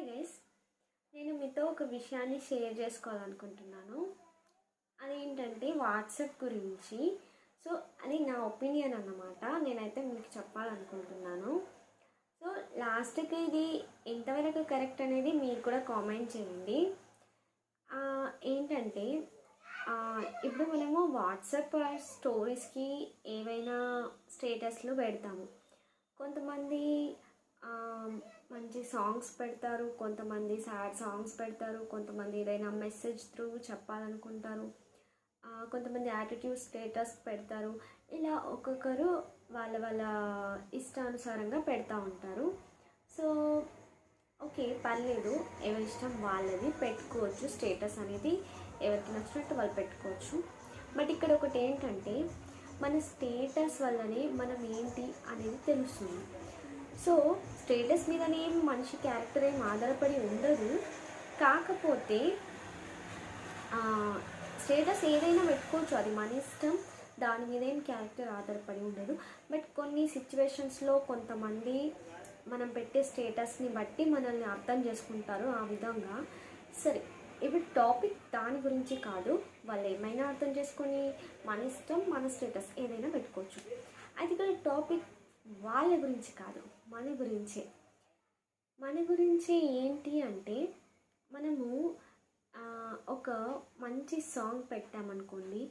Hi guys, నేను మీతో ఒక విషయాన్ని షేర్ చేసుకోవాలనుకుంటున్నాను. అదేంటంటే వాట్సాప్ గురించి. సో అది నా ఒపీనియన్ అన్నమాట. నేనైతే మీకు చెప్పాలనుకుంటున్నాను. సో లాస్ట్కి ఇది ఎంతవరకు కరెక్ట్ అనేది మీరు కూడా కామెంట్ చేయండి. ఏంటంటే ఇప్పుడు మనము వాట్సాప్ స్టోరీస్కి ఏవైనా స్టేటస్లు పెడతాము. కొంతమంది మంచి సాంగ్స్ పెడతారు, కొంతమంది సాడ్ సాంగ్స్ పెడతారు, కొంతమంది ఏదైనా మెసేజ్ త్రూ చెప్పాలనుకుంటారు, కొంతమంది యాటిట్యూడ్ స్టేటస్ పెడతారు. ఇలా ఒక్కొక్కరు వాళ్ళ వాళ్ళ ఇష్టానుసారంగా పెడతా ఉంటారు. సో ఓకే, పర్లేదు, ఎవరి ఇష్టం వాళ్ళది, పెట్టుకోవచ్చు. స్టేటస్ అనేది ఎవరికి నచ్చినట్టు వాళ్ళు పెట్టుకోవచ్చు. బట్ ఇక్కడ ఒకటి ఏంటంటే, మన స్టేటస్ వల్లనే మనం ఏంటి అనేది తెలుస్తుంది. సో స్టేటస్ మీదనే మనిషి క్యారెక్టర్ ఏం ఆధారపడి ఉండదు. కాకపోతే స్టేటస్ ఏదైనా పెట్టుకోవచ్చు, అది మన ఇష్టం, దాని మీద ఏం క్యారెక్టర్ ఆధారపడి ఉండదు. బట్ కొన్ని సిచ్యువేషన్స్లో కొంతమంది మనం పెట్టే స్టేటస్ని బట్టి మనల్ని అర్థం చేసుకుంటారు ఆ విధంగా. సరే, ఇప్పుడు టాపిక్ దాని గురించి కాదు, వాళ్ళు ఏమైనా అర్థం చేసుకొని మన ఇష్టం, మన స్టేటస్ ఏదైనా పెట్టుకోవచ్చు. అయితే ఇక్కడ టాపిక్ వాళ్ళ గురించి కాదు, మన గురించే. మన గురించి ఏంటి అంటే, మనము ఒక మంచి సాంగ్ పెట్టామనుకోండి,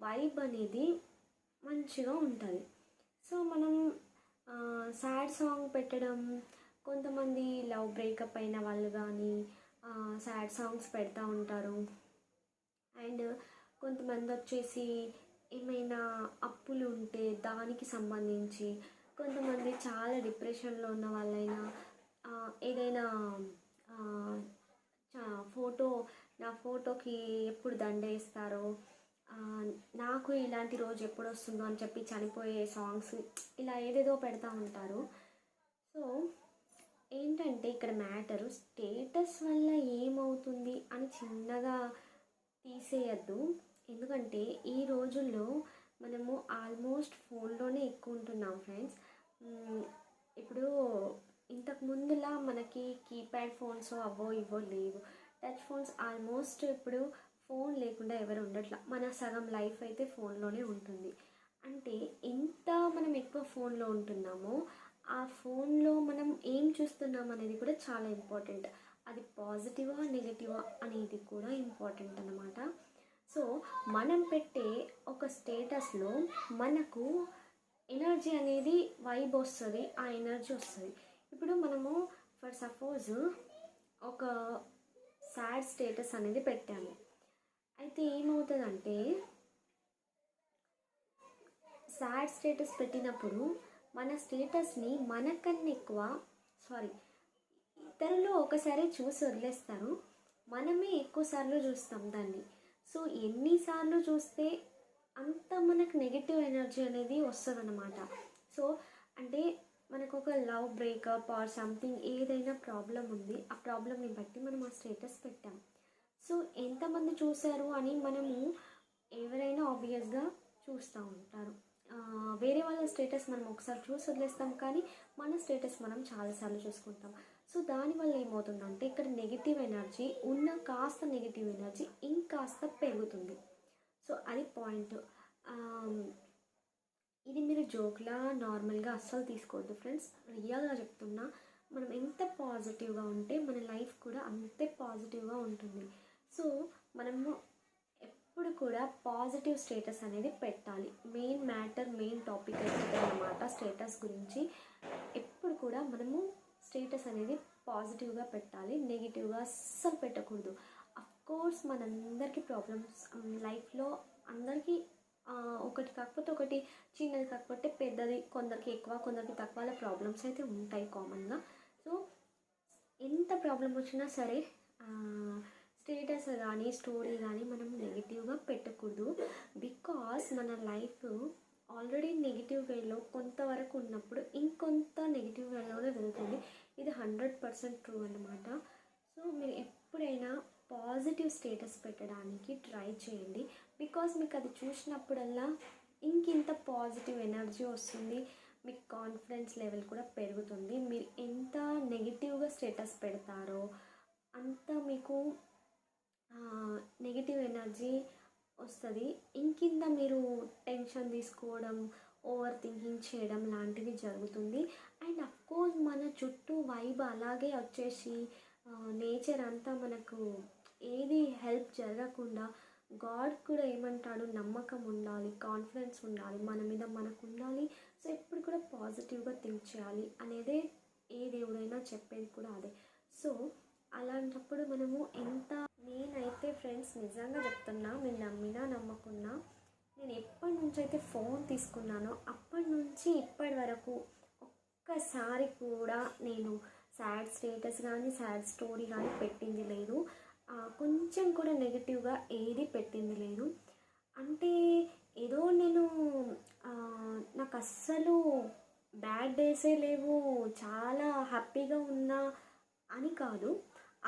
వైబ్ అనేది మంచిగా ఉంటుంది. సో మనం సాడ్ సాంగ్ పెట్టడం, కొంతమంది లవ్ బ్రేకప్ అయిన వాళ్ళు కానీ సాడ్ సాంగ్స్ పెడతా ఉంటారు. అండ్ కొంతమంది వచ్చేసి ఏమైనా అప్పులు ఉంటే దానికి సంబంధించి, కొంతమంది చాలా డిప్రెషన్లో ఉన్న వాళ్ళైనా ఏదైనా నా ఫోటోకి ఎప్పుడు దండేస్తారో, నాకు ఇలాంటి రోజు ఎప్పుడు వస్తుందో అని చెప్పి చనిపోయే సాంగ్స్, ఇలా ఏదేదో పెడతా ఉంటారు. సో ఏంటంటే ఇక్కడ మ్యాటరు, స్టేటస్ వల్ల ఏమవుతుంది అని చిన్నగా తీసేయద్దు. ఎందుకంటే ఈ రోజుల్లో మనము ఆల్మోస్ట్ ఫోన్లోనే ఎక్కువ ఉంటున్నాం ఫ్రెండ్స్. ఇప్పుడు ఇంతకు ముందులా మనకి కీప్యాడ్ ఫోన్స్ అవో ఇవో లేవు. టచ్ ఫోన్స్ ఆల్మోస్ట్ ఇప్పుడు ఫోన్ లేకుండా ఎవరు ఉండట్లా. మన సగం లైఫ్ అయితే ఫోన్లోనే ఉంటుంది. అంటే ఎంత మనం ఎక్కువ ఫోన్లో ఉంటున్నామో, ఆ ఫోన్లో మనం ఏం చూస్తున్నాం అనేది కూడా చాలా ఇంపార్టెంట్. అది పాజిటివా నెగటివా అనేది కూడా ఇంపార్టెంట్ అన్నమాట. సో మనం పెట్టే ఒక స్టేటస్లో మనకు ఎనర్జీ అనేది వైబ్ వస్తుంది, ఆ ఎనర్జీ వస్తుంది. ఇప్పుడు మనము ఫర్ సపోజ్ ఒక సాడ్ స్టేటస్ అనేది పెట్టాము. అయితే ఏమవుతుందంటే, సాడ్ స్టేటస్ పెట్టినప్పుడు మన స్టేటస్ని మనకన్నా ఎక్కువ ఇతరులు ఒకసారి చూసి వదిలేస్తారు, మనమే ఎక్కువసార్లు చూస్తాం దాన్ని. సో ఎన్నిసార్లు చూస్తే అంత మనకు నెగిటివ్ ఎనర్జీ అనేది వస్తుంది అన్నమాట. సో అంటే మనకు ఒక లవ్ బ్రేకప్ ఆర్ సంథింగ్ ఏదైనా ప్రాబ్లం ఉంది, ఆ ప్రాబ్లమ్ని బట్టి మనం ఆ స్టేటస్ పెట్టాం. సో ఎంతమంది చూశారు అని మనము ఎవరైనా ఆబ్వియస్గా చూస్తూ ఉంటారు. వేరే వాళ్ళ స్టేటస్ మనం ఒకసారి చూసి వదిలేస్తాం, కానీ మన స్టేటస్ మనం చాలాసార్లు చూసుకుంటాం. సో దానివల్ల ఏమవుతుందంటే, ఇక్కడ నెగిటివ్ ఎనర్జీ ఉన్న కాస్త నెగిటివ్ ఎనర్జీ ఇంకాస్త పెరుగుతుంది. సో అది పాయింట్. ఇది మీరు జోక్లా నార్మల్గా అస్సలు తీసుకోవద్దు ఫ్రెండ్స్, రియల్గా చెప్తున్నా. మనం ఎంత పాజిటివ్గా ఉంటే మన లైఫ్ కూడా అంతే పాజిటివ్గా ఉంటుంది. సో మనము ఎప్పుడు కూడా పాజిటివ్ స్టేటస్ అనేది పెట్టాలి. మెయిన్ టాపిక్ అయితే అన్నమాట స్టేటస్ గురించి. ఎప్పుడు కూడా మనము స్టేటస్ అనేది పాజిటివ్గా పెట్టాలి, నెగిటివ్గా అస్సలు పెట్టకూడదు. అఫ్కోర్స్ మనందరికీ ప్రాబ్లమ్స్ లైఫ్లో, అందరికీ ఒకటి కాకపోతే ఒకటి, చిన్నది కాకపోతే పెద్దది, కొందరికి ఎక్కువ కొందరికి తక్కువ ప్రాబ్లమ్స్ అయితే ఉంటాయి కామన్గా. సో ఎంత ప్రాబ్లం వచ్చినా సరే స్టేటస్ కానీ స్టోరీ కానీ మనం నెగిటివ్గా పెట్టకూడదు. బికాస్ మన లైఫ్ ఆల్రెడీ నెగిటివ్ వేలో కొంతవరకు ఉన్నప్పుడు ఇంకొంత నెగిటివ్ వేలోనే వెళ్తుంది. ఇది 100% ట్రూ అన్నమాట. సో మీరు ఎప్పుడైనా పాజిటివ్ స్టేటస్ పెట్టడానికి ట్రై చేయండి. బికాస్ మీకు అది చూసినప్పుడల్లా ఇంకింత పాజిటివ్ ఎనర్జీ వస్తుంది. మీకు కాన్ఫిడెన్స్ లెవెల్ కూడా పెరుగుతుంది. మీరు ఎంత నెగిటివ్గా స్టేటస్ పెడతారో అంత మీకు నెగిటివ్ ఎనర్జీ వస్తుంది. ఇంకింత మీరు టెన్షన్ తీసుకోవడం, ఓవర్ థింకింగ్ చేయడం లాంటివి జరుగుతుంది. అండ్ అఫ్కోర్స్ మన చుట్టూ వైబ్ అలాగే వచ్చేసి నేచర్ అంతా మనకు ఏది హెల్ప్ జరగకుండా, గాడ్ కూడా ఏమంటాడు, నమ్మకం ఉండాలి, కాన్ఫిడెన్స్ ఉండాలి, మన మీద మనకు ఉండాలి. సో ఎప్పుడు కూడా పాజిటివ్గా థింక్ చేయాలి అనేదే ఏ దేవుడైనా చెప్పేది కూడా అదే. సో అలాంటప్పుడు మనము ఎంత, నేనైతే ఫ్రెండ్స్ నిజంగా చెప్తున్నా, మీరు నమ్మినా నమ్మకున్నా, నేను ఎప్పటి నుంచి అయితే ఫోన్ తీసుకున్నానో అప్పటి నుంచి ఇప్పటి వరకు ఒక్కసారి కూడా నేను సాడ్ స్టేటస్ కానీ సాడ్ స్టోరీ కానీ పెట్టింది లేదు. కొంచెం కూడా నెగిటివ్గా ఏది పెట్టింది లేదు. అంటే ఏదో నేను నాకు అస్సలు బ్యాడ్ డేసే లేవు, చాలా హ్యాపీగా ఉన్నా అని కాదు.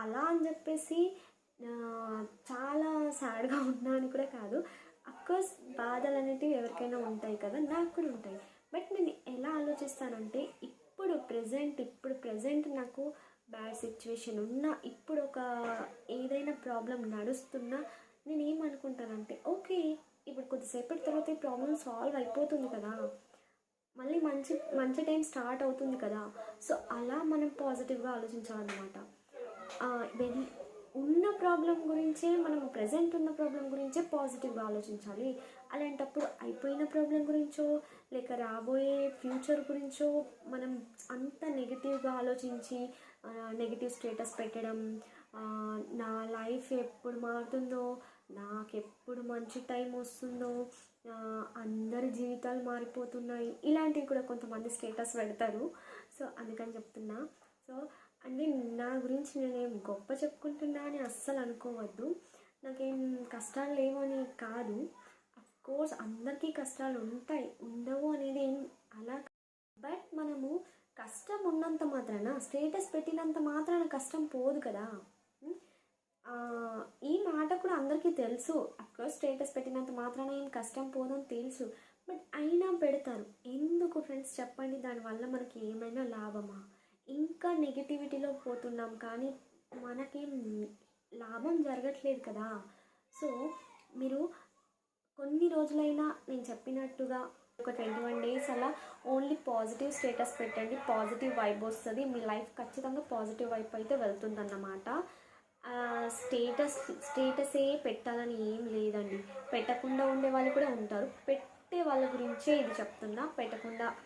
అలా అని చెప్పేసి చాలా సాడ్గా ఉన్నా అని కూడా కాదు. అఫ్కోర్స్ బాధలు అనేటివి ఎవరికైనా ఉంటాయి కదా, నాకు కూడా ఉంటాయి. బట్ నేను ఎలా ఆలోచిస్తానంటే ఇప్పుడు ప్రజెంట్ నాకు బ్యాడ్ సిచ్యువేషన్ ఉన్నా, ఇప్పుడు ఒక ఏదైనా ప్రాబ్లం నడుస్తున్నా, నేను ఏమనుకుంటానంటే ఓకే, ఇప్పుడు కొద్దిసేపటి తర్వాత ఈ ప్రాబ్లం సాల్వ్ అయిపోతుంది కదా, మళ్ళీ మంచి టైం స్టార్ట్ అవుతుంది కదా. సో అలా మనం పాజిటివ్గా ఆలోచించాలన్నమాట. ఉన్న ప్రాబ్లం గురించే, మనం ప్రజెంట్ ఉన్న ప్రాబ్లం గురించే పాజిటివ్గా ఆలోచించాలి. అలాంటప్పుడు అయిపోయిన ప్రాబ్లం గురించో లేక రాబోయే ఫ్యూచర్ గురించో మనం అంత నెగిటివ్గా ఆలోచించి నెగిటివ్ స్టేటస్ పెట్టడం, నా లైఫ్ ఎప్పుడు మారుతుందో, నాకు ఎప్పుడు మంచి టైం వస్తుందో, అందరి జీవితాలు మారిపోతున్నాయి, ఇలాంటివి కూడా కొంతమంది స్టేటస్ పెడతారు. సో అందుకని చెప్తున్నా. సో అంటే నా గురించి నేనేం గొప్ప చెప్పుకుంటున్నా అని అస్సలు అనుకోవద్దు. నాకేం కష్టాలు లేవని కాదు. అఫ్కోర్స్ అందరికీ కష్టాలు ఉంటాయి, ఉండవు అనేది ఏం అలా. బట్ మనము కష్టం ఉన్నంత మాత్రాన, స్టేటస్ పెట్టినంత మాత్రాన కష్టం పోదు కదా. ఈ మాట కూడా అందరికీ తెలుసు. అఫ్కోర్స్ స్టేటస్ పెట్టినంత మాత్రాన ఏం కష్టం పోదని తెలుసు. బట్ అయినా పెడతారు. ఎందుకు ఫ్రెండ్స్ చెప్పండి, దానివల్ల మనకి ఏమైనా లాభమా? ఇంకా నెగిటివిటీలో పోతున్నాం కానీ మనకేం లాభం జరగట్లేదు కదా. సో మీరు కొన్ని రోజులైనా నేను చెప్పినట్టుగా ఒక 21 days అలా ఓన్లీ పాజిటివ్ స్టేటస్ పెట్టండి. పాజిటివ్ వైబ్ వస్తుంది, మీ లైఫ్ ఖచ్చితంగా పాజిటివ్ వైపు అయితే వెళ్తుందన్నమాట. స్టేటసే పెట్టాలని ఏం లేదండి. పెట్టకుండా ఉండే వాళ్ళు కూడా ఉంటారు. పెట్టే వాళ్ళ గురించే ఇది చెప్తున్నా.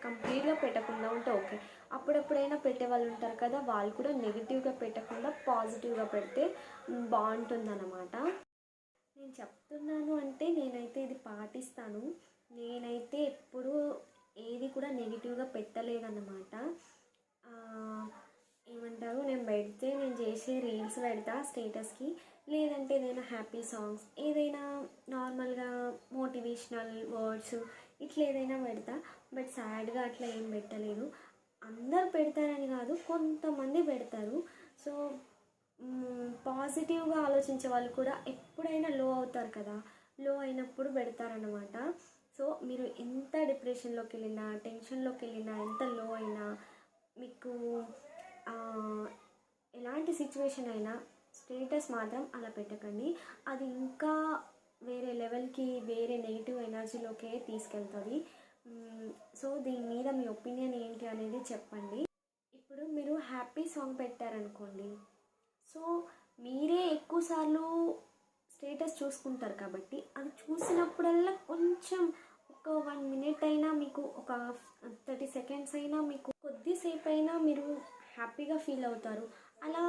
కంప్లీట్గా పెట్టకుండా ఉంటే ఓకే. అప్పుడప్పుడైనా పెట్టే వాళ్ళు ఉంటారు కదా, వాళ్ళు కూడా నెగిటివ్గా పెట్టకుండా పాజిటివ్గా పెడితే బాగుంటుందన్నమాట. నేను చెప్తున్నాను అంటే నేనైతే ఇది పాటిస్తాను. నేనైతే ఎప్పుడూ ఏది కూడా నెగిటివ్గా పెట్టలేదన్నమాట. ఏమంటారు, నేను చేసే రీల్స్ పెడతా స్టేటస్కి, లేదంటే ఏదైనా హ్యాపీ సాంగ్స్, ఏదైనా నార్మల్గా మోటివేషనల్ వర్డ్స్, ఇట్లా ఏదైనా పెడతా. బట్ సాడ్గా అట్లా ఏం పెట్టలేదు. అందరు పెడతారని కాదు, కొంతమంది పెడతారు. సో పాజిటివ్గా ఆలోచించే వాళ్ళు కూడా ఎప్పుడైనా లో అవుతారు కదా, లో అయినప్పుడు పెడతారనమాట. సో మీరు ఎంత డిప్రెషన్లోకి వెళ్ళినా, టెన్షన్లోకి వెళ్ళినా, ఎంత లో అయినా, మీకు ఎలాంటి సిచ్యువేషన్ అయినా స్టేటస్ మాత్రం అలా పెట్టకండి. అది ఇంకా వేరే లెవెల్కి, వేరే నెగిటివ్ ఎనర్జీలోకే తీసుకెళ్తుంది. సో దీని మీద మీ ఒపీనియన్ ఏంటి అనేది చెప్పండి. ఇప్పుడు మీరు హ్యాపీ సాంగ్ పెట్టారనుకోండి, సో మీరే ఎక్కువసార్లు స్టేటస్ చూసుకుంటారు కాబట్టి అది చూసినప్పుడల్లా కొంచెం ఒక 1 minute అయినా, మీకు ఒక 30 seconds అయినా, మీకు కొద్దిసేపు అయినా మీరు హ్యాపీగా ఫీల్ అవుతారు. అలా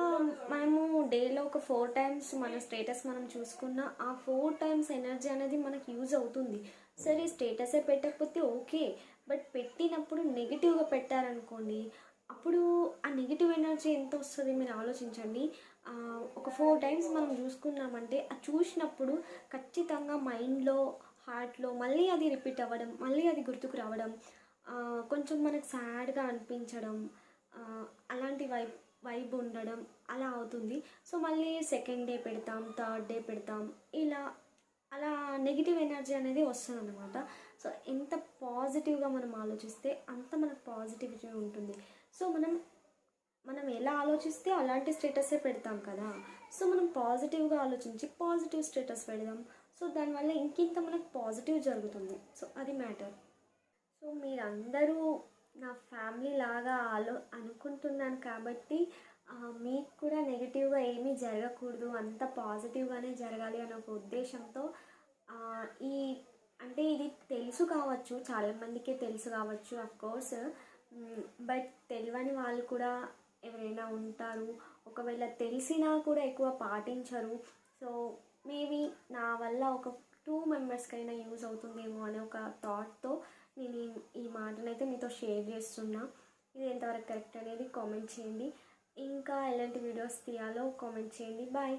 మనము డేలో ఒక 4 times మన స్టేటస్ మనం చూసుకున్న ఆ 4 times ఎనర్జీ అనేది మనకి యూజ్ అవుతుంది. సరే స్టేటసే పెట్టకపోతే ఓకే, బట్ పెట్టినప్పుడు నెగిటివ్గా పెట్టారనుకోండి, అప్పుడు ఆ నెగిటివ్ ఎనర్జీ ఎంత వస్తుంది మీరు ఆలోచించండి. ఒక 4 times మనం చూసుకున్నామంటే అది చూసినప్పుడు ఖచ్చితంగా మైండ్లో, హార్ట్లో మళ్ళీ అది రిపీట్ అవ్వడం, మళ్ళీ అది గుర్తుకు రావడం, కొంచెం మనకు సాడ్గా అనిపించడం, అలాంటి వైబ్ ఉండడం అలా అవుతుంది. సో మళ్ళీ సెకండ్ డే పెడతాం, థర్డ్ డే పెడతాం, ఇలా అలా నెగిటివ్ ఎనర్జీ అనేది వస్తుందన్నమాట. సో ఎంత పాజిటివ్గా మనం ఆలోచిస్తే అంత మనకు పాజిటివిటీ ఉంటుంది. సో మనం ఎలా ఆలోచిస్తే అలాంటి స్టేటసే పెడతాం కదా. సో మనం పాజిటివ్గా ఆలోచించి పాజిటివ్ స్టేటస్ పెడదాం. సో దానివల్ల ఇంకింత మనకు పాజిటివ్ జరుగుతుంది. సో అది మ్యాటర్. సో మీరందరూ నా ఫ్యామిలీ లాగా అనుకుంటున్నాను కాబట్టి మీకు కూడా నెగిటివ్గా ఏమీ జరగకూడదు, అంత పాజిటివ్గానే జరగాలి అనే ఒక ఉద్దేశంతో ఈ అంటే ఇది తెలుసు కావచ్చు, చాలామందికే తెలుసు కావచ్చు అఫ్కోర్స్, బట్ తెలియని వాళ్ళు కూడా ఎవరైనా ఉంటారు. ఒకవేళ తెలిసినా కూడా ఎక్కువ పాటించరు. సో మేబీ నా వల్ల ఒక 2 మెంబర్స్కైనా యూజ్ అవుతుందేమో అనే ఒక థాట్తో నేను ఈ మాటనైతే మీతో షేర్ చేస్తున్నా. ఇది ఎంతవరకు కరెక్ట్ అనేది కామెంట్ చేయండి. ఇంకా ఎలాంటి వీడియోస్ తీయాలో కామెంట్ చేయండి. బాయ్.